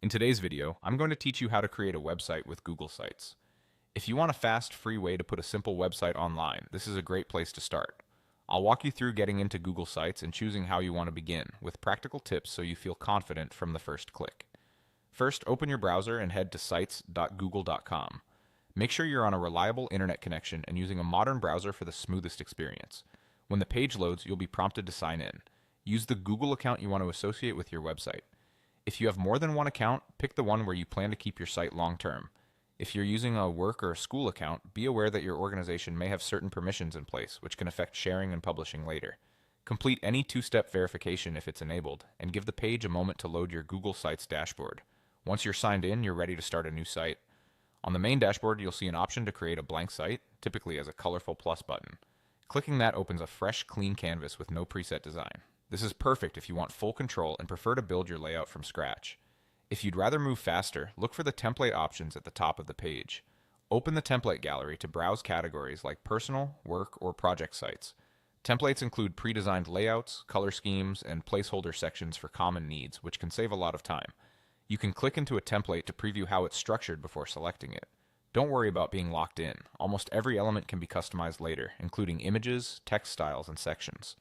In today's video, I'm going to teach you how to create a website with Google Sites. If you want a fast, free way to put a simple website online, this is a great place to start. I'll walk you through getting into Google Sites and choosing how you want to begin, with practical tips so you feel confident from the first click. First, open your browser and head to sites.google.com. Make sure you're on a reliable internet connection and using a modern browser for the smoothest experience. When the page loads, you'll be prompted to sign in. Use the Google account you want to associate with your website. If you have more than one account, pick the one where you plan to keep your site long term. If you're using a work or a school account, be aware that your organization may have certain permissions in place, which can affect sharing and publishing later. Complete any two-step verification if it's enabled, and give the page a moment to load your Google Sites dashboard. Once you're signed in, you're ready to start a new site. On the main dashboard, you'll see an option to create a blank site, typically as a colorful plus button. Clicking that opens a fresh, clean canvas with no preset design. This is perfect if you want full control and prefer to build your layout from scratch. If you'd rather move faster, look for the template options at the top of the page. Open the template gallery to browse categories like personal, work, or project sites. Templates include pre-designed layouts, color schemes, and placeholder sections for common needs, which can save a lot of time. You can click into a template to preview how it's structured before selecting it. Don't worry about being locked in. Almost every element can be customized later, including images, text styles, and sections.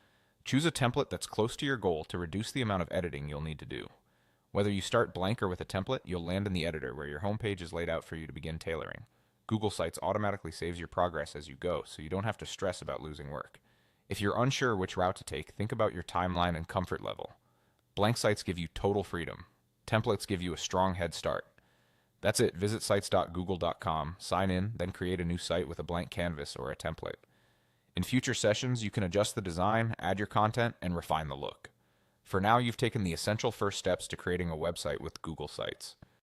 Choose a template that's close to your goal to reduce the amount of editing you'll need to do. Whether you start blank or with a template, you'll land in the editor where your homepage is laid out for you to begin tailoring. Google Sites automatically saves your progress as you go, so you don't have to stress about losing work. If you're unsure which route to take, think about your timeline and comfort level. Blank sites give you total freedom. Templates give you a strong head start. That's it. Visit sites.google.com, sign in, then create a new site with a blank canvas or a template. In future sessions, you can adjust the design, add your content, and refine the look. For now, you've taken the essential first steps to creating a website with Google Sites.